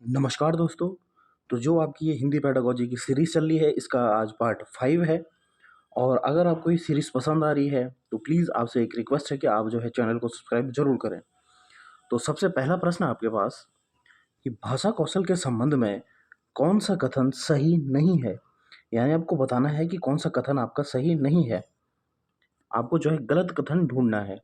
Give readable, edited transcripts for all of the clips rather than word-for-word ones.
नमस्कार दोस्तों। तो जो आपकी ये हिंदी पेडागोजी की सीरीज़ चल रही है, इसका आज पार्ट 5 है। और अगर आपको ये सीरीज़ पसंद आ रही है तो प्लीज़ आपसे एक रिक्वेस्ट है कि आप जो है चैनल को सब्सक्राइब ज़रूर करें। तो सबसे पहला प्रश्न आपके पास कि भाषा कौशल के संबंध में कौन सा कथन सही नहीं है? यानी आपको बताना है कि कौन सा कथन आपका सही नहीं है। आपको जो है गलत कथन ढूँढना है।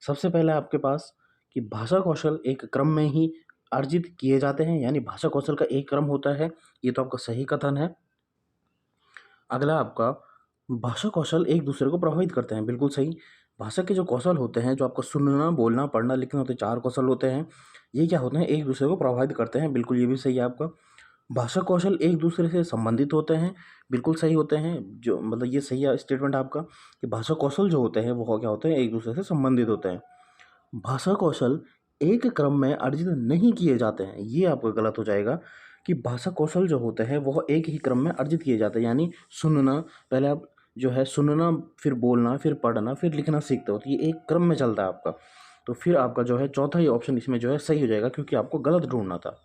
सबसे पहले आपके पास कि भाषा कौशल एक क्रम में ही अर्जित किए जाते हैं, यानी भाषा कौशल का एक क्रम होता है, ये तो आपका सही कथन है। अगला आपका भाषा कौशल एक दूसरे को प्रभावित करते हैं, बिल्कुल सही। भाषा के जो कौशल होते हैं, जो आपका सुनना, बोलना, पढ़ना, लिखना होते हैं, 4 कौशल होते हैं, ये क्या होते हैं, एक दूसरे को प्रभावित करते हैं, बिल्कुल ये भी सही है आपका। भाषा कौशल एक दूसरे से संबंधित होते हैं, बिल्कुल सही होते हैं। जो मतलब ये सही है स्टेटमेंट आपका कि भाषा कौशल जो होते हैं वो क्या होते हैं, एक दूसरे से संबंधित होते हैं। भाषा कौशल एक क्रम में अर्जित नहीं किए जाते हैं, ये आपका गलत हो जाएगा कि भाषा कौशल जो होते हैं वह एक ही क्रम में अर्जित किए जाते हैं। यानी सुनना, पहले आप जो है सुनना, फिर बोलना, फिर पढ़ना, फिर लिखना सीखते हो, तो ये एक क्रम में चलता है आपका। तो फिर आपका जो है चौथा ही ऑप्शन इसमें जो है सही हो जाएगा, क्योंकि आपको गलत ढूंढना था।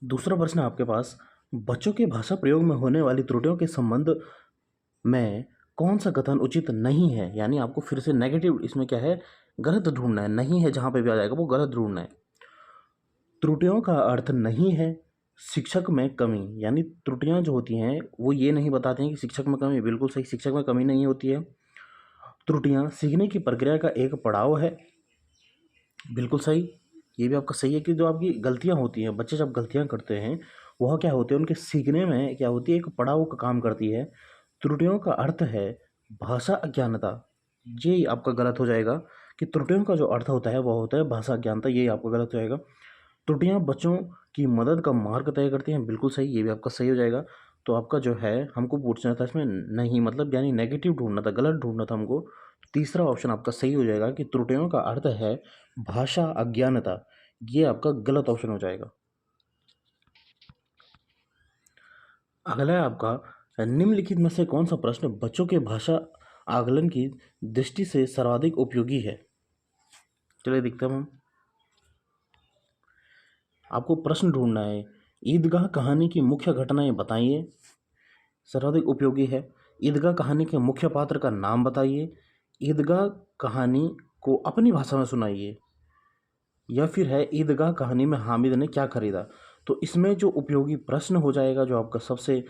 दूसरा प्रश्न आपके पास, बच्चों के भाषा प्रयोग में होने वाली त्रुटियों के संबंध में कौन सा कथन उचित नहीं है? यानी आपको फिर से नेगेटिव इसमें क्या है, गलत ढूंढना है। नहीं है जहाँ पे भी आ जाएगा वो गलत ढूंढना है। त्रुटियों का अर्थ नहीं है शिक्षक में कमी, यानी त्रुटियां जो होती हैं वो ये नहीं बताती हैं कि शिक्षक में कमी, बिल्कुल सही, शिक्षक में कमी नहीं होती है। त्रुटियां सीखने की प्रक्रिया का एक पड़ाव है, बिल्कुल सही। ये भी आपका सही है कि जो आपकी गलतियां होती हैं, बच्चे जब गलतियां करते हैं वह क्या होते हैं, उनके सीखने में क्या होती है, एक पड़ाव का काम करती है। त्रुटियों का अर्थ है भाषा अज्ञानता, ये आपका गलत हो जाएगा कि त्रुटियों का जो अर्थ होता है वह होता है भाषा अज्ञानता, ये आपका गलत हो जाएगा। त्रुटियां बच्चों की मदद का मार्ग तय करती हैं, बिल्कुल सही, ये भी आपका सही हो जाएगा। तो आपका जो है हमको पूछना था इसमें नहीं, मतलब यानी नेगेटिव ढूंढना था, गलत ढूंढना था हमको। तीसरा ऑप्शन आपका सही हो जाएगा कि त्रुटियों का अर्थ है भाषा अज्ञानता, ये आपका गलत ऑप्शन हो जाएगा। अगला है आपका, निम्नलिखित में से कौन सा प्रश्न बच्चों के भाषा आकलन की दृष्टि से सर्वाधिक उपयोगी है? चलिए देखते हैं हम। आपको प्रश्न ढूंढना है, ईदगाह कहानी की मुख्य घटनाएं बताइए, सर्वाधिक उपयोगी है। ईदगाह कहानी के मुख्य पात्र का नाम बताइए, ईदगाह कहानी को अपनी भाषा में सुनाइए, या फिर है ईदगाह कहानी में हामिद ने क्या खरीदा। तो इसमें जो उपयोगी प्रश्न हो जाएगा, जो आपका सबसे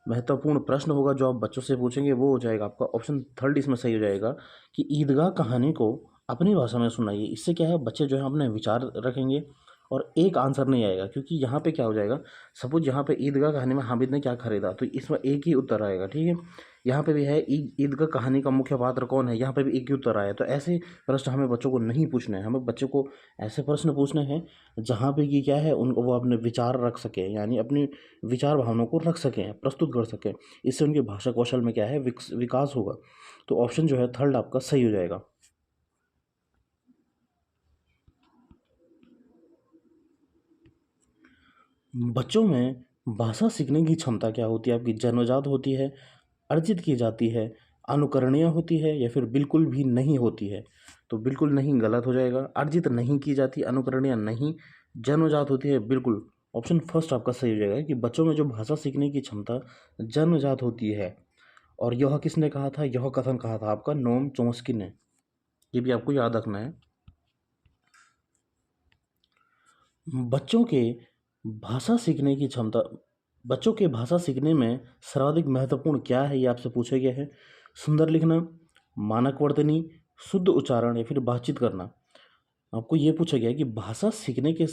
महत्वपूर्ण प्रश्न होगा जो आप बच्चों से पूछेंगे, वो हो जाएगा आपका ऑप्शन थर्ड, इसमें सही हो जाएगा कि ईदगाह कहानी को अपनी भाषा में सुनाइए। इससे क्या है, बच्चे जो है अपने विचार रखेंगे और एक आंसर नहीं आएगा, क्योंकि यहाँ पे क्या हो जाएगा, सपोज यहाँ पे ईदगाह कहानी में हामिद ने क्या खरीदा, तो इसमें एक ही उत्तर आएगा, ठीक है। यहाँ पे भी है ईदगाह कहानी का मुख्य पात्र कौन है, यहाँ पे भी एक ही उत्तर आया। तो ऐसे प्रश्न हमें बच्चों को नहीं पूछने हैं, हमें बच्चों को ऐसे प्रश्न पूछने हैं जहाँ पे कि क्या है, उनको वो अपने विचार रख सकें, यानी अपनी विचार भावनाओं को रख सकें, प्रस्तुत कर सकें। इससे उनके भाषा कौशल में क्या है, विकास होगा। तो ऑप्शन जो है थर्ड आपका सही हो जाएगा। बच्चों में भाषा सीखने की क्षमता क्या होती है आपकी, जन्मजात होती है, अर्जित की जाती है, अनुकरणीय होती है, या फिर बिल्कुल भी नहीं होती है? तो बिल्कुल नहीं गलत हो जाएगा, अर्जित नहीं की जाती, अनुकरणीय नहीं, जन्मजात होती है, बिल्कुल ऑप्शन फर्स्ट आपका सही हो जाएगा कि बच्चों में जो भाषा सीखने की क्षमता जन्मजात होती है। और यह किसने कहा था, यह कथन कहा था आपका नोम चॉम्स्की ने, ये भी आपको याद रखना है। बच्चों के भाषा सीखने की क्षमता, बच्चों के भाषा सीखने में सर्वाधिक महत्वपूर्ण क्या है, ये आपसे पूछा गया है। सुंदर लिखना, मानक वर्तनी, शुद्ध उच्चारण, या फिर बातचीत करना। आपको ये पूछा गया है कि भाषा सीखने के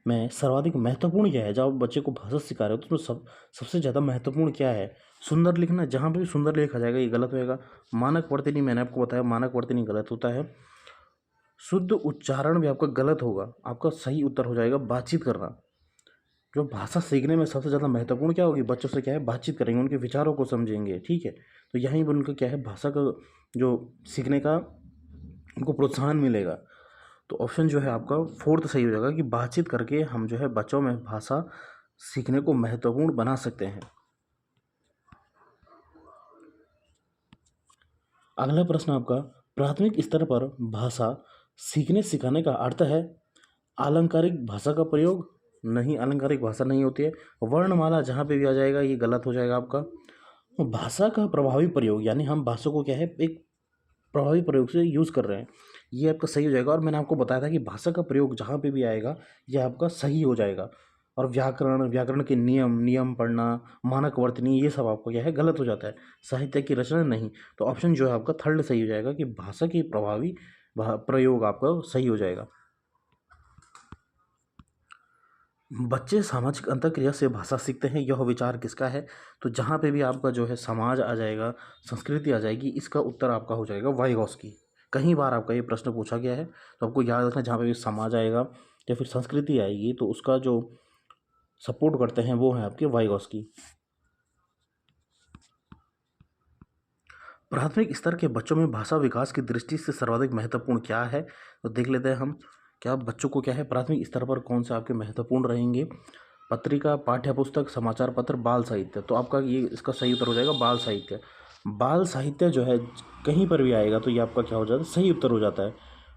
में सर्वाधिक महत्वपूर्ण क्या है। जब आप बच्चे को भाषा सिखा रहे हो तो उसमें सबसे ज़्यादा महत्वपूर्ण क्या है? सुंदर लिखना, जहाँ पे भी सुंदर लिखा जाएगा ये गलत होएगा। मानक वर्तनी, मैंने आपको बताया मानक वर्तनी गलत होता है। शुद्ध उच्चारण भी आपका गलत होगा, आपका सही उत्तर हो जाएगा बातचीत करना। जो भाषा सीखने में सबसे ज़्यादा महत्वपूर्ण क्या होगी, बच्चों से क्या है, बातचीत करेंगे, उनके विचारों को समझेंगे, ठीक है। तो यहीं पर उनका क्या है, भाषा का जो सीखने का उनको प्रोत्साहन मिलेगा। तो ऑप्शन जो है आपका फोर्थ सही हो जाएगा कि बातचीत करके हम जो है बच्चों में भाषा सीखने को महत्वपूर्ण बना सकते हैं। अगला प्रश्न आपका, प्राथमिक स्तर पर भाषा सीखने सिखाने का अर्थ है अलंकारिक भाषा का प्रयोग, नहीं, अलंकारिक भाषा नहीं होती है। वर्णमाला जहाँ पे भी आ जाएगा ये गलत हो जाएगा आपका। भाषा का प्रभावी प्रयोग, यानी हम भाषा को क्या है एक प्रभावी प्रयोग से यूज़ कर रहे हैं, ये आपका सही हो जाएगा। और मैंने आपको बताया था कि भाषा का प्रयोग जहाँ पे भी आएगा ये आपका सही हो जाएगा। और व्याकरण, व्याकरण के नियम, नियम पढ़ना, मानक वर्तनी, ये सब आपको क्या है गलत हो जाता है। साहित्य की रचना नहीं। तो ऑप्शन जो है आपका थर्ड सही हो जाएगा कि भाषा की प्रभावी प्रयोग आपका सही हो जाएगा। बच्चे सामाजिक अंतःक्रिया से भाषा सीखते हैं, यह विचार किसका है? तो जहाँ पे भी आपका जो है समाज आ जाएगा, संस्कृति आ जाएगी, इसका उत्तर आपका हो जाएगा वाइगॉस्की। कई बार आपका ये प्रश्न पूछा गया है, तो आपको याद रखना जहाँ पे भी समाज आएगा या फिर संस्कृति आएगी तो उसका जो सपोर्ट करते हैं वो है आपके वाइगॉस्की। प्राथमिक स्तर के बच्चों में भाषा विकास की दृष्टि से सर्वाधिक महत्वपूर्ण क्या है? तो देख लेते हैं हम, क्या बच्चों को क्या है प्राथमिक स्तर पर कौन से आपके महत्वपूर्ण रहेंगे? पत्रिका, पाठ्य पुस्तक, समाचार पत्र, बाल साहित्य। तो आपका ये इसका सही उत्तर हो जाएगा बाल साहित्य। बाल साहित्य जो है कहीं पर भी आएगा तो ये आपका क्या हो जाता है, सही उत्तर हो जाता है।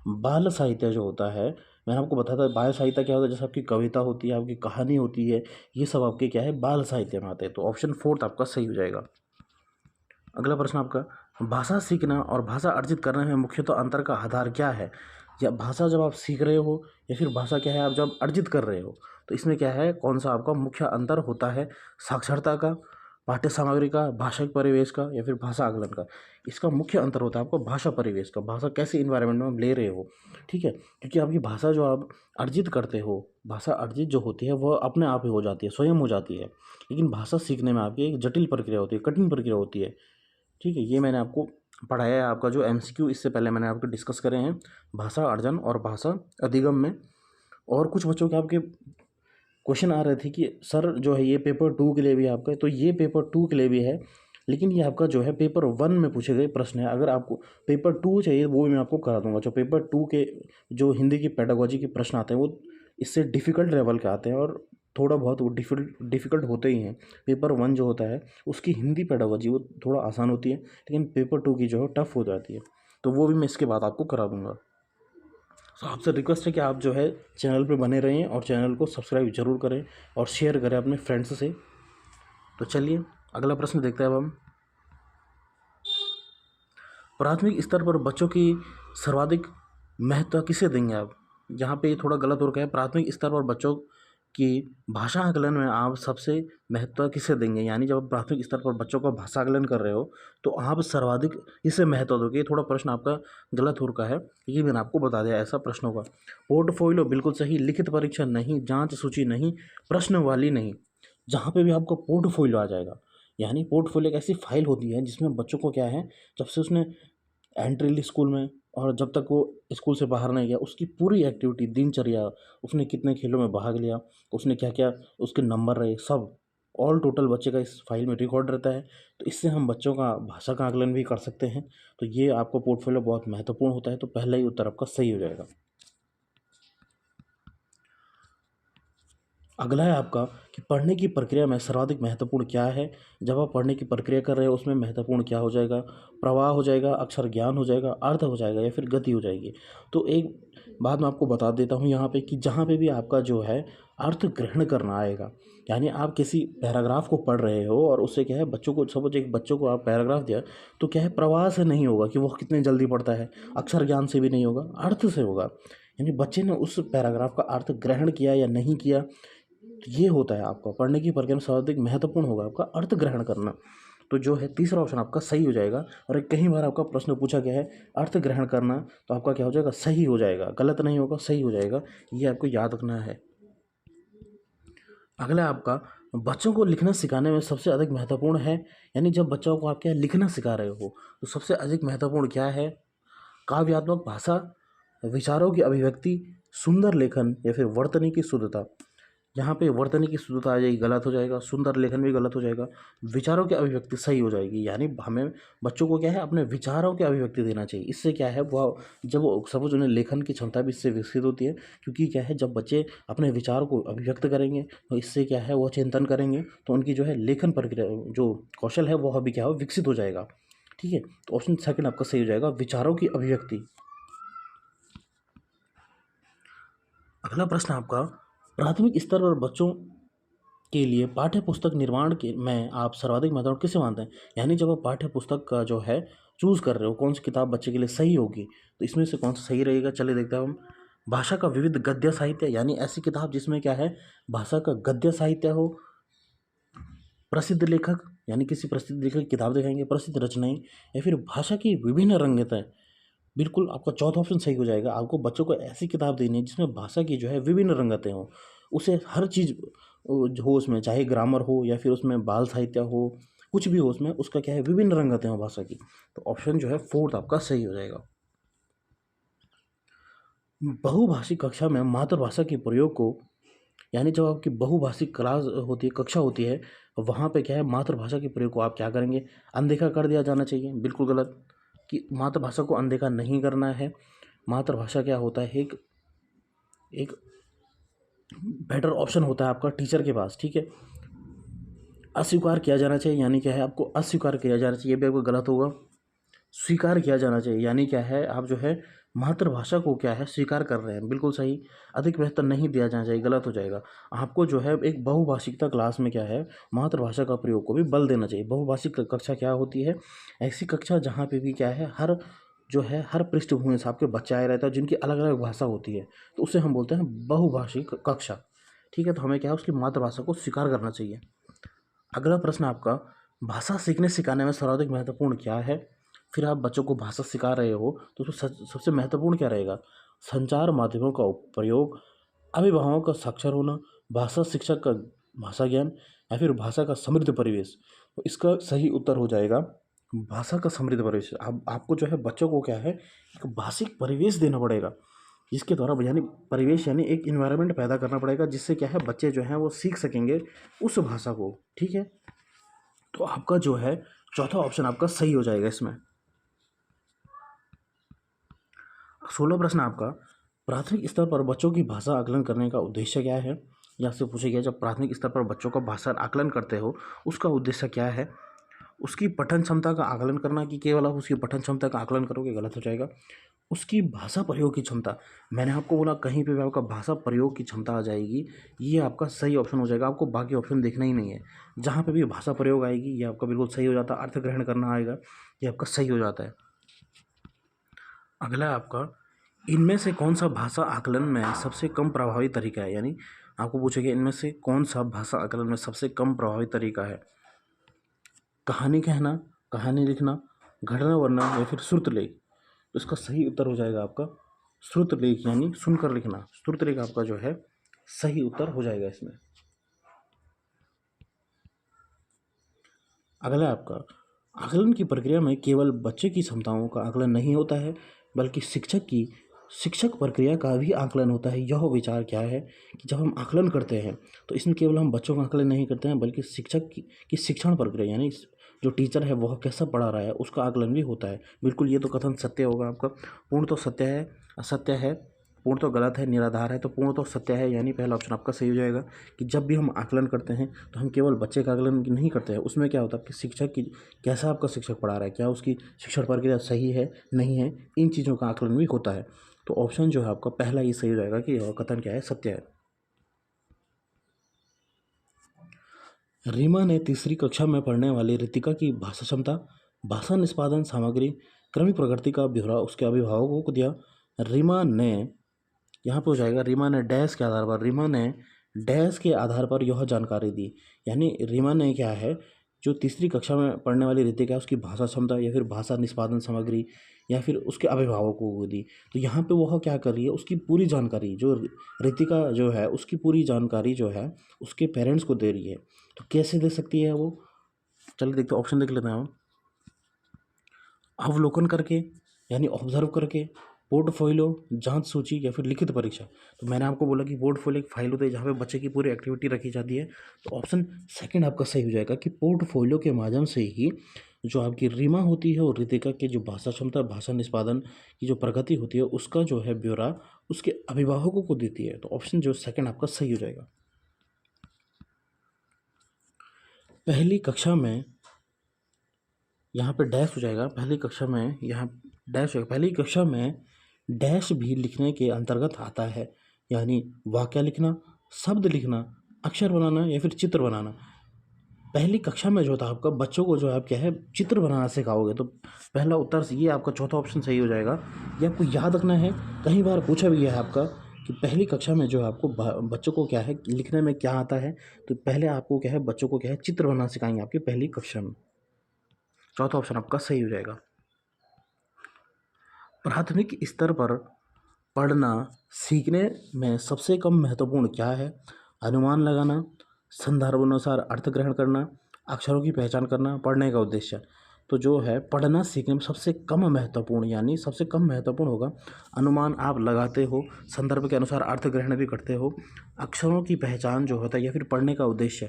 बाल साहित्य जो होता है, मैंने आपको बताया था बाल साहित्य क्या होता है, जैसे आपकी कविता होती है, आपकी कहानी होती है, ये सब आपके क्या है बाल साहित्य में आते हैं। तो ऑप्शन फोर्थ आपका सही हो जाएगा। अगला प्रश्न आपका, भाषा सीखना और भाषा अर्जित करने में मुख्यतः अंतर का आधार क्या है? या भाषा जब आप सीख रहे हो या फिर भाषा क्या है आप जब अर्जित कर रहे हो, तो इसमें क्या है कौन सा आपका मुख्य अंतर होता है? साक्षरता का, पाठ्य सामग्री का, भाषाई परिवेश का, या फिर भाषा आकलन का? इसका मुख्य अंतर होता है आपको भाषा परिवेश का, भाषा कैसे इन्वायरमेंट में आप ले रहे हो। ठीक है, क्योंकि आपकी भाषा जो आप अर्जित करते हो, भाषा अर्जित जो होती है वह अपने आप ही हो जाती है, स्वयं हो जाती है। लेकिन भाषा सीखने में आपकी एक जटिल प्रक्रिया होती है, कठिन प्रक्रिया होती है। ठीक है, ये मैंने आपको पढ़ाया है। आपका जो एमसीक्यू इससे पहले मैंने आपको डिस्कस करे हैं भाषा अर्जन और भाषा अधिगम में। और कुछ बच्चों के आपके क्वेश्चन आ रहे थे कि सर जो है ये पेपर 2 के लिए भी आपका है, तो ये पेपर 2 के लिए भी है, लेकिन ये आपका जो है पेपर 1 में पूछे गए प्रश्न है। अगर आपको पेपर 2 चाहिए वो भी मैं आपको करा दूंगा। जो पेपर 2 के जो हिंदी की पेडागोजी के प्रश्न आते हैं वो इससे डिफ़िकल्ट लेवल के आते हैं और थोड़ा बहुत वो डिफ़िकल्ट होते ही हैं। पेपर 1 जो होता है उसकी हिंदी पेडागोजी वो थोड़ा आसान होती है, लेकिन पेपर 2 की जो है टफ हो जाती है। तो वो भी मैं इसके बाद आपको करा दूंगा। तो आपसे रिक्वेस्ट है कि आप जो है चैनल पे बने रहें और चैनल को सब्सक्राइब जरूर करें और शेयर करें अपने फ्रेंड्स से। तो चलिए अगला प्रश्न देखते हैं अब हम। प्राथमिक स्तर पर बच्चों की सर्वाधिक महत्व किसे देंगे आप? यहाँ पे थोड़ा गलत हो रखा है। प्राथमिक स्तर पर बच्चों की भाषा आकलन में आप सबसे महत्व किसे देंगे? यानी जब आप प्राथमिक स्तर पर बच्चों का भाषा आकलन कर रहे हो तो आप सर्वाधिक किसे महत्व दोगे? ये थोड़ा प्रश्न आपका गलत हो रखा है, ये मैंने आपको बता दिया ऐसा प्रश्नों का। पोर्टफोलियो बिल्कुल सही, लिखित परीक्षा नहीं, जांच सूची नहीं, प्रश्नवाली नहीं। जहाँ पे भी आपको पोर्टफोलियो आ जाएगा, यानी पोर्टफोलियो एक ऐसी फाइल होती है जिसमें बच्चों को क्या है, जब से उसने एंट्री ली स्कूल में और जब तक वो स्कूल से बाहर नहीं गया उसकी पूरी एक्टिविटी, दिनचर्या, उसने कितने खेलों में भाग लिया, उसने क्या क्या उसके नंबर रहे, सब ऑल टोटल बच्चे का इस फाइल में रिकॉर्ड रहता है। तो इससे हम बच्चों का भाषा का आकलन भी कर सकते हैं। तो ये आपका पोर्टफोलियो बहुत महत्वपूर्ण होता है। तो पहला ही उत्तर आपका सही हो जाएगा। अगला है आपका कि पढ़ने की प्रक्रिया में सर्वाधिक महत्वपूर्ण क्या है? जब आप पढ़ने की प्रक्रिया कर रहे हो उसमें महत्वपूर्ण क्या हो जाएगा? प्रवाह हो जाएगा, अक्षर ज्ञान हो जाएगा, अर्थ हो जाएगा, या फिर गति हो जाएगी? तो एक बात मैं आपको बता देता हूँ यहाँ पे कि जहाँ पे भी आपका जो है अर्थ ग्रहण करना आएगा, यानी आप किसी पैराग्राफ को पढ़ रहे हो और उससे क्या है बच्चों को, सपोज एक बच्चों को आप पैराग्राफ दिया तो क्या है प्रवाह से नहीं होगा कि वो कितने जल्दी पढ़ता है, अक्षर ज्ञान से भी नहीं होगा, अर्थ से होगा। यानी बच्चे ने उस पैराग्राफ का अर्थ ग्रहण किया या नहीं किया। तो ये होता है आपका पढ़ने की प्रक्रिया में सर्वाधिक महत्वपूर्ण होगा आपका अर्थ ग्रहण करना। तो जो है तीसरा ऑप्शन आपका सही हो जाएगा। और एक कई बार आपका प्रश्न पूछा गया है अर्थ ग्रहण करना, तो आपका क्या हो जाएगा, सही हो जाएगा, गलत नहीं होगा, सही हो जाएगा। ये आपको याद रखना है। अगला आपका बच्चों को लिखना सिखाने में सबसे अधिक महत्वपूर्ण है, यानी जब बच्चों को आप क्या लिखना सिखा रहे हो तो सबसे अधिक महत्वपूर्ण क्या है? काव्यात्मक भाषा, विचारों की अभिव्यक्ति, सुंदर लेखन, या फिर वर्तनी की शुद्धता? यहाँ पे वर्तनी की शुद्धता आ जाएगी, गलत हो जाएगा। सुंदर लेखन भी गलत हो जाएगा। विचारों की अभिव्यक्ति सही हो जाएगी। यानी हमें बच्चों को क्या है अपने विचारों की अभिव्यक्ति देना चाहिए। इससे क्या है वह जब वो सपोज उन्हें लेखन की क्षमता भी इससे विकसित होती है, क्योंकि क्या है जब बच्चे अपने विचारों को अभिव्यक्त करेंगे तो इससे क्या है वो चिंतन करेंगे, तो उनकी जो है लेखन प्रक्रिया जो कौशल है वह भी क्या हो विकसित हो जाएगा। ठीक है, तो ऑप्शन सेकंड आपका सही हो जाएगा, विचारों की अभिव्यक्ति। अगला प्रश्न आपका, प्राथमिक स्तर पर बच्चों के लिए पाठ्य पुस्तक निर्माण के में आप सर्वाधिक महत्वपूर्ण किसे मानते हैं? यानी जब आप पाठ्य पुस्तक का जो है चूज़ कर रहे हो, कौन सी किताब बच्चे के लिए सही होगी, तो इसमें से कौन सा सही रहेगा? चलिए देखते हैं हम। भाषा का विविध गद्य साहित्य, यानी ऐसी किताब जिसमें क्या है, भाषा का गद्य साहित्य हो। प्रसिद्ध लेखक, यानी किसी प्रसिद्ध लेखक की किताब दिखाएंगे। प्रसिद्ध रचनाएं, या फिर भाषा की विभिन्न रंगतें। बिल्कुल आपका चौथा ऑप्शन सही हो जाएगा। आपको बच्चों को ऐसी किताब देनी है जिसमें भाषा की जो है विभिन्न रंगतें हों, उसे हर चीज़ हो उसमें, चाहे ग्रामर हो या फिर उसमें बाल साहित्य हो, कुछ भी हो उसमें, उसका क्या है, विभिन्न रंगतें हो भाषा की। तो ऑप्शन जो है फोर्थ आपका सही हो जाएगा। बहुभाषिक कक्षा में मातृभाषा के प्रयोग को, यानी जब आपकी बहुभाषिक क्लास होती है, कक्षा होती है, वहाँ पे क्या है, मातृभाषा के प्रयोग को आप क्या करेंगे, अनदेखा कर दिया जाना चाहिए। बिल्कुल गलत, कि मातृभाषा को अनदेखा नहीं करना है। मातृभाषा क्या होता है, एक एक बेटर ऑप्शन होता है आपका टीचर के पास, ठीक है। अस्वीकार किया जाना चाहिए, यानी क्या है, आपको अस्वीकार किया जाना चाहिए, ये भी आपको गलत होगा। स्वीकार किया जाना चाहिए, यानी क्या है, आप जो है मातृभाषा को क्या है, स्वीकार कर रहे हैं, बिल्कुल सही। अधिक बेहतर नहीं दिया जाना चाहिए, गलत हो जाएगा। आपको जो है एक बहुभाषिकता क्लास में क्या है, मातृभाषा का प्रयोग को भी बल देना चाहिए। बहुभाषिक कक्षा क्या होती है, ऐसी कक्षा जहाँ पे भी क्या है, हर जो है हर पृष्ठभूमि से आपके बच्चे आए रहते हैं जिनकी अलग अलग भाषा होती है, तो उसे हम बोलते हैं बहुभाषिक कक्षा, ठीक है। तो हमें क्या है, उसकी मातृभाषा को स्वीकार करना चाहिए। अगला प्रश्न आपका, भाषा सीखने सिखाने में सर्वाधिक महत्वपूर्ण क्या है? फिर आप बच्चों को भाषा सिखा रहे हो तो उसमें सबसे महत्वपूर्ण क्या रहेगा? संचार माध्यमों का प्रयोग, अभिभावकों का साक्षर होना, भाषा शिक्षक का भाषा ज्ञान, या फिर भाषा का समृद्ध परिवेश। तो इसका सही उत्तर हो जाएगा भाषा का समृद्ध परिवेश। आपको जो है बच्चों को क्या है, एक भाषिक परिवेश देना पड़ेगा, जिसके द्वारा यानी परिवेश यानी एक इन्वायरमेंट पैदा करना पड़ेगा, जिससे क्या है, बच्चे जो हैं वो सीख सकेंगे उस भाषा को, ठीक है। तो आपका जो है चौथा ऑप्शन आपका सही हो जाएगा इसमें। 16 प्रश्न आपका, प्राथमिक स्तर पर बच्चों की भाषा आकलन करने का उद्देश्य क्या है? या आपसे पूछा गया, जब प्राथमिक स्तर पर बच्चों का भाषा आकलन करते हो, उसका उद्देश्य क्या है? उसकी पठन क्षमता का आकलन करना, कि केवल आप उसकी पठन क्षमता का आकलन करोगे, गलत हो जाएगा। उसकी भाषा प्रयोग की क्षमता, मैंने आपको बोला कहीं पे भी आपका भाषा प्रयोग की क्षमता आ जाएगी, ये आपका सही ऑप्शन हो जाएगा। आपको बाकी ऑप्शन देखना ही नहीं है, जहाँ पे भी भाषा प्रयोग आएगी ये आपका बिल्कुल सही हो जाता है। अर्थ ग्रहण करना आएगा, ये आपका सही हो जाता है। अगला आपका, इनमें से कौन सा भाषा आकलन में सबसे कम प्रभावी तरीका है? यानी आपको पूछेगा इनमें से कौन सा भाषा आकलन में सबसे कम प्रभावी तरीका है? कहानी कहना, कहानी लिखना, घटना वर्णन, या फिर श्रुतलेख। तो इसका सही उत्तर हो जाएगा आपका श्रुतलेख, यानी सुनकर लिखना। श्रुतलेख आपका जो है सही उत्तर हो जाएगा इसमें। अगला आपका, आकलन की प्रक्रिया में केवल बच्चे की क्षमताओं का आकलन नहीं होता है, बल्कि शिक्षक प्रक्रिया का भी आकलन होता है। यह विचार क्या है कि जब हम आकलन करते हैं तो इसमें केवल हम बच्चों का आकलन नहीं करते हैं, बल्कि शिक्षक की शिक्षण प्रक्रिया, यानी जो टीचर है वह कैसा पढ़ा रहा है उसका आकलन भी होता है। बिल्कुल, ये तो कथन सत्य होगा आपका। पूर्ण तो सत्य है, असत्य है, पूर्ण तो गलत है, निराधार है, तो पूर्ण तो सत्य है, यानी पहला ऑप्शन आपका सही हो जाएगा। कि जब भी हम आकलन करते हैं तो हम केवल बच्चे का आकलन नहीं करते हैं, उसमें क्या होता है कि शिक्षक की कैसा आपका शिक्षक पढ़ा रहा है, क्या उसकी शिक्षण प्रक्रिया सही है नहीं है, इन चीज़ों का आकलन भी होता है। तो ऑप्शन जो है आपका पहला ये सही हो जाएगा कि यह कथन क्या है, सत्य है। रीमा ने तीसरी कक्षा में पढ़ने वाली रितिका की भाषा क्षमता, भाषा निष्पादन सामग्री, क्रमिक प्रगति का ब्यौरा उसके अभिभावकों को दिया। रीमा ने, यहाँ पे हो जाएगा रीमा ने डैश के आधार पर, रीमा ने डैश के आधार पर यह जानकारी दी। यानी रीमा ने क्या है, जो तीसरी कक्षा में पढ़ने वाली रितिका है उसकी भाषा क्षमता या फिर भाषा निष्पादन सामग्री या फिर उसके अभिभावकों को दी। तो यहाँ पे वह क्या कर रही है, उसकी पूरी जानकारी जो रितिका जो है उसकी पूरी जानकारी जो है उसके पेरेंट्स को दे रही है। तो कैसे दे सकती है वो, चलिए देखते हैं, ऑप्शन देख लेते हैं हम। अवलोकन करके, यानी ऑब्जर्व करके, पोर्टफोलियो, जांच सूची, या फिर लिखित परीक्षा। तो मैंने आपको बोला कि पोर्टफोलियो एक फाइल होती है जहाँ पे बच्चे की पूरी एक्टिविटी रखी जाती है। तो ऑप्शन सेकंड आपका सही हो जाएगा कि पोर्टफोलियो के माध्यम से ही जो आपकी रीमा होती है और रितिका की जो भाषा क्षमता, भाषा निष्पादन की जो प्रगति होती है उसका जो है ब्यौरा उसके अभिभावकों को देती है। तो ऑप्शन जो सेकंड आपका सही हो जाएगा। पहली कक्षा में, यहाँ पे डैश हो जाएगा, पहली कक्षा में, यहाँ डैश होगा, पहली कक्षा में डैश भी लिखने के अंतर्गत आता है। यानी वाक्य लिखना, शब्द लिखना, अक्षर बनाना या फिर चित्र बनाना। पहली कक्षा में जो था आपका बच्चों को जो है आप क्या है चित्र बनाना सिखाओगे, तो पहला उत्तर से ये आपका चौथा ऑप्शन सही हो जाएगा। ये आपको याद रखना है, कई बार पूछा भी गया है आपका कि पहली कक्षा में जो है आपको बच्चों को क्या है लिखने में क्या आता है, तो पहले आपको क्या है बच्चों को क्या है चित्र बनाना सिखाएंगे आपकी पहली कक्षा में। चौथा ऑप्शन आपका सही हो जाएगा। प्राथमिक स्तर पर पढ़ना सीखने में सबसे कम महत्वपूर्ण क्या है? अनुमान लगाना, संदर्भ अनुसार अर्थ ग्रहण करना, अक्षरों की पहचान करना, पढ़ने का उद्देश्य। तो जो है पढ़ना सीखने में सबसे कम महत्वपूर्ण, यानी सबसे कम महत्वपूर्ण होगा अनुमान आप लगाते हो, संदर्भ के अनुसार अर्थ ग्रहण भी करते हो, अक्षरों की पहचान जो होता है या फिर पढ़ने का उद्देश्य।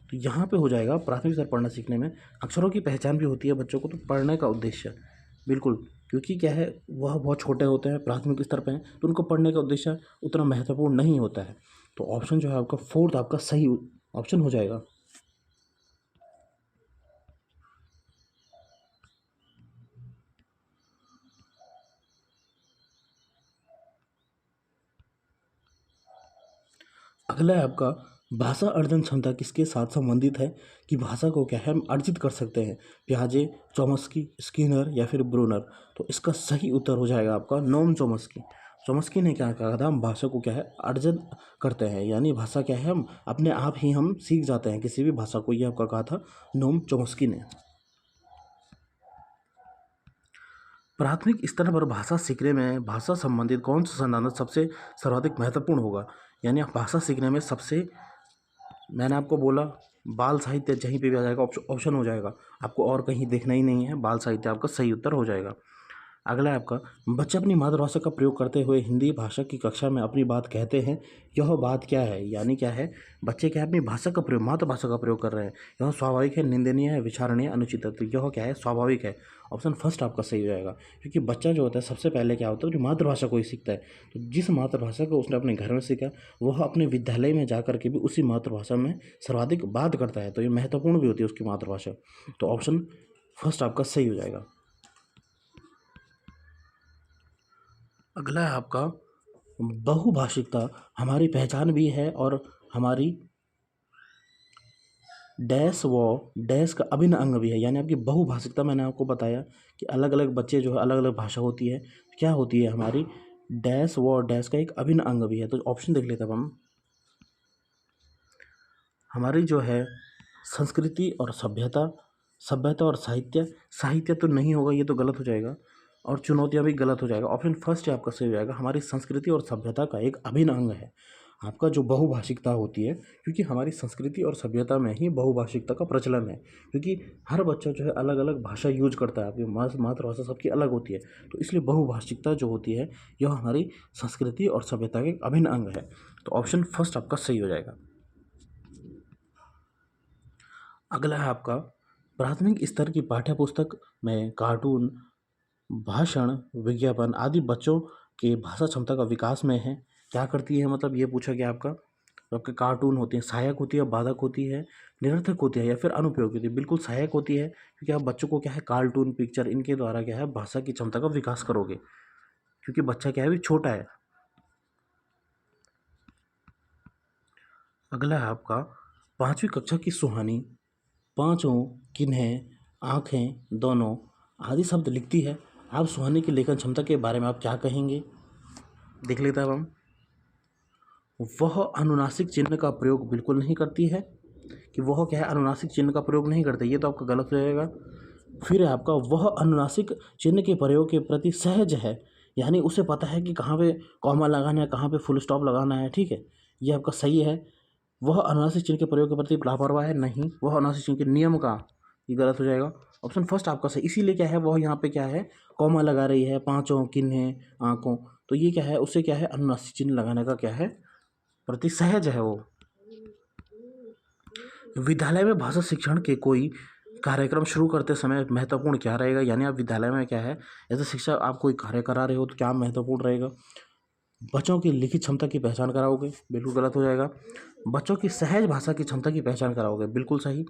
तो यहाँ पे हो जाएगा प्राथमिक स्तर पढ़ना सीखने में अक्षरों की पहचान भी होती है बच्चों को, तो पढ़ने का उद्देश्य बिल्कुल, क्योंकि क्या है वह बहुत छोटे होते हैं, प्राथमिक स्तर पे हैं, तो उनको पढ़ने का उद्देश्य उतना महत्वपूर्ण नहीं होता है। तो ऑप्शन जो है आपका फोर्थ आपका सही ऑप्शन हो जाएगा। अगला है आपका भाषा अर्जन क्षमता किसके साथ संबंधित है, कि भाषा को क्या है हम अर्जित कर सकते हैं? पियाजे, चॉम्स्की, स्किनर या फिर ब्रूनर। तो इसका सही उत्तर हो जाएगा आपका नोम चॉम्स्की। चॉम्स्की ने क्या कहा था, हम भाषा को क्या है अर्जित करते हैं, यानी भाषा क्या है हम अपने आप ही हम सीख जाते हैं किसी भी भाषा को, ये आपका कहा था नोम चॉम्स्की ने। प्राथमिक स्तर पर भाषा सीखने में भाषा संबंधित कौन सा संसाधन सबसे सर्वाधिक महत्वपूर्ण होगा? यानी आप भाषा सीखने में सबसे, मैंने आपको बोला बाल साहित्य जहीं पे भी आ जाएगा ऑप्शन हो जाएगा, आपको और कहीं देखना ही नहीं है, बाल साहित्य आपका सही उत्तर हो जाएगा। अगला है आपका बच्चे अपनी मातृभाषा का प्रयोग करते हुए हिंदी भाषा की कक्षा में अपनी बात कहते हैं, यह बात क्या है? यानी क्या है बच्चे क्या है अपनी भाषा का प्रयोग, मातृभाषा का प्रयोग कर रहे हैं, यह स्वाभाविक है, निंदनीय है, विचारणीय, अनुचित है? तो यह क्या है स्वाभाविक है, ऑप्शन फर्स्ट आपका सही हो जाएगा। क्योंकि बच्चा जो होता है सबसे पहले क्या होता है अपनी मातृभाषा को ही सीखता है, तो जिस मातृभाषा को उसने अपने घर में सीखा वह अपने विद्यालय में जा करके भी उसी मातृभाषा में सर्वाधिक बात करता है, तो ये महत्वपूर्ण भी होती है उसकी मातृभाषा। तो ऑप्शन फर्स्ट आपका सही हो जाएगा। अगला है आपका बहुभाषिकता हमारी पहचान भी है और हमारी डैश व डैश का अभिन्न अंग भी है। यानी आपकी बहुभाषिकता मैंने आपको बताया कि अलग अलग बच्चे जो है अलग अलग भाषा होती है, क्या होती है हमारी डैश व डैश का एक अभिन्न अंग भी है। तो ऑप्शन देख लेते हैं अब हम, हमारी जो है संस्कृति और सभ्यता, सभ्यता और साहित्य, साहित्य तो नहीं होगा, ये तो गलत हो जाएगा, और चुनौतियाँ भी गलत हो जाएगा। ऑप्शन फर्स्ट आपका सही हो जाएगा, हमारी संस्कृति और सभ्यता का एक अभिन्न अंग है आपका जो बहुभाषिकता होती है, क्योंकि हमारी संस्कृति और सभ्यता में ही बहुभाषिकता का प्रचलन है, क्योंकि हर बच्चा जो है अलग अलग भाषा यूज करता है, आपकी मातृभाषा सबकी अलग होती है, तो इसलिए बहुभाषिकता जो होती है यह हमारी संस्कृति और सभ्यता का एक अभिन्न अंग है। तो ऑप्शन फर्स्ट आपका सही हो जाएगा। अगला है आपका प्राथमिक स्तर की पाठ्य पुस्तक में कार्टून, भाषण, विज्ञापन आदि बच्चों के भाषा क्षमता का विकास में है, क्या करती है? मतलब ये पूछा गया आपका, तो आपके कार्टून होती है, सहायक होती है, बाधक होती है, निरर्थक होती है या फिर अनुपयोगी होती है? बिल्कुल सहायक होती है, क्योंकि आप बच्चों को क्या है कार्टून, पिक्चर इनके द्वारा क्या है भाषा की क्षमता का विकास करोगे, क्योंकि बच्चा क्या है अभी छोटा है। अगला है आपका पाँचवीं कक्षा की सुहानी पाँचों किन्हें, आँखें, दोनों आदि शब्द लिखती है, आप सुहानी की लेखन क्षमता के बारे में आप क्या कहेंगे? देख लेते हैं अब हम। वह अनुनासिक चिन्ह का प्रयोग बिल्कुल नहीं करती है, कि वह क्या है अनुनासिक चिन्ह का प्रयोग नहीं करते, ये तो आपका गलत हो जाएगा। फिर है आपका वह अनुनासिक चिन्ह के प्रयोग के प्रति सहज है, यानी उसे पता है कि कहाँ पे कॉमा लगाना है, कहाँ पे फुल स्टॉप लगाना है, ठीक है, ये आपका सही है। वह अनुनासिक चिन्ह के प्रयोग के प्रति लापरवाह है, नहीं, वह अनुनासिक चिन्ह के नियम का, ये गलत हो जाएगा। ऑप्शन फर्स्ट आपका सही, इसीलिए क्या है वह यहाँ पे क्या है कॉमा लगा रही है, पाँचों, किन्हें, आँखों, तो ये क्या है उसे क्या है अनुनासिक चिन्ह लगाने का क्या है प्रति सहज है वो। विद्यालय में भाषा शिक्षण के कोई कार्यक्रम शुरू करते समय महत्वपूर्ण क्या रहेगा? यानी आप विद्यालय में क्या है ऐसे शिक्षा आप कोई कार्य करा रहे हो तो क्या महत्वपूर्ण रहेगा? बच्चों की लिखित क्षमता की पहचान कराओगे, बिल्कुल गलत हो जाएगा। बच्चों की सहज भाषा की क्षमता की पहचान कराओगे, बिल्कुल सही।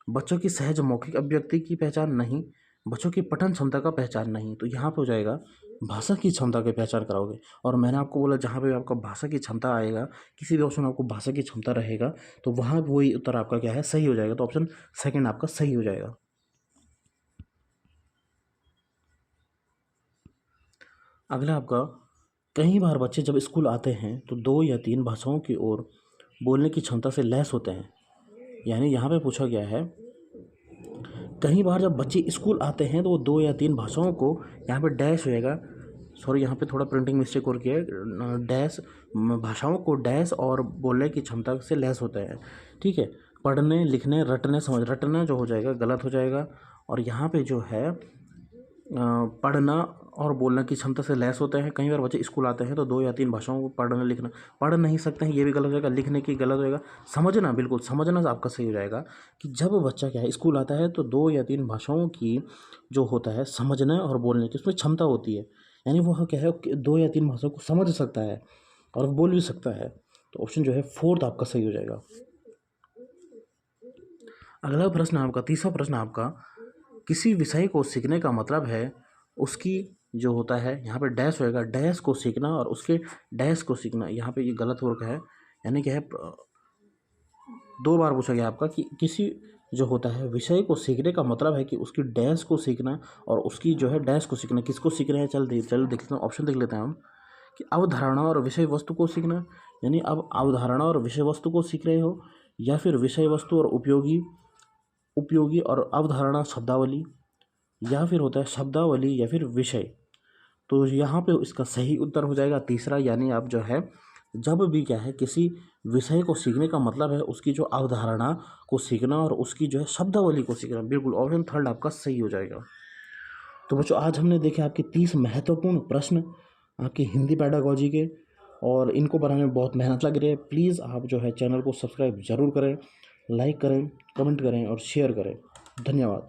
बच्चों की सहज मौखिक अभिव्यक्ति की पहचान, नहीं। बच्चों की पठन क्षमता का पहचान, नहीं। तो यहाँ पे हो जाएगा भाषा की क्षमता की पहचान कराओगे। और मैंने आपको बोला जहाँ पे आपका भाषा की क्षमता आएगा, किसी भी ऑप्शन में आपको भाषा की क्षमता रहेगा, तो वहाँ वही उत्तर आपका क्या है, सही हो जाएगा। तो ऑप्शन सेकंड आपका सही हो जाएगा। अगला आपका, कई बार बच्चे जब स्कूल आते हैं तो 2 या 3 भाषाओं की ओर बोलने की क्षमता से लैस होते हैं। यानी यहाँ पे पूछा गया है, कई बार जब बच्चे स्कूल आते हैं तो वो 2 या 3 भाषाओं को, यहाँ पे डैश हो जाएगा, सॉरी यहाँ पे थोड़ा प्रिंटिंग मिस्टेक हो रही है, डैश भाषाओं को डैश और बोलने की क्षमता से लैस होते हैं। ठीक है, पढ़ने लिखने रटने समझ, रटना जो हो जाएगा गलत हो जाएगा। और यहाँ पे जो है पढ़ना और बोलने की क्षमता से लैस होते हैं। कई बार बच्चे स्कूल आते हैं तो 2 या 3 भाषाओं को पढ़ना लिखना, पढ़ नहीं सकते हैं, ये भी गलत हो जाएगा। लिखने की गलत हो जाएगा। समझना, बिल्कुल समझना आपका सही हो जाएगा कि जब बच्चा क्या है स्कूल आता है तो 2 या 3 भाषाओं की जो होता है समझने और बोलने की उसमें क्षमता होती है। यानी वो क्या है 2 या 3 भाषाओं को समझ सकता है और बोल भी सकता है। तो ऑप्शन जो है फोर्थ आपका सही हो जाएगा। अगला प्रश्न आपका, तीसरा प्रश्न आपका, किसी विषय को सीखने का मतलब है उसकी जो होता है, यहाँ पे डैश होएगा, डैश को सीखना और उसके डैश को सीखना। यहाँ पे ये गलत हो रखा है, यानी क्या है 2 बार पूछा गया आपका कि किसी जो होता है विषय को सीखने का मतलब है कि उसकी डैश को सीखना और उसकी जो है डैश को सीखना। किसको सीख रहे हैं, चल देख लेते हैं, ऑप्शन देख लेते हैं हम कि अवधारणा और विषय वस्तु को सीखना, यानी अब अवधारणा और विषय वस्तु को सीख रहे हो, या फिर विषय वस्तु और उपयोगी और अवधारणा शब्दावली, या फिर होता है शब्दावली या फिर विषय। तो यहाँ पे इसका सही उत्तर हो जाएगा तीसरा। यानी आप जो है जब भी क्या है किसी विषय को सीखने का मतलब है उसकी जो अवधारणा को सीखना और उसकी जो है शब्दावली को सीखना। बिल्कुल ऑप्शन थर्ड आपका सही हो जाएगा। तो बच्चों आज हमने देखे आपके 30 महत्वपूर्ण प्रश्न आपकी हिंदी पेडागोजी के, और इनको बनाने में बहुत मेहनत लग रही है। प्लीज़ आप जो है चैनल को सब्सक्राइब ज़रूर करें, लाइक करें, कमेंट करें और शेयर करें। धन्यवाद।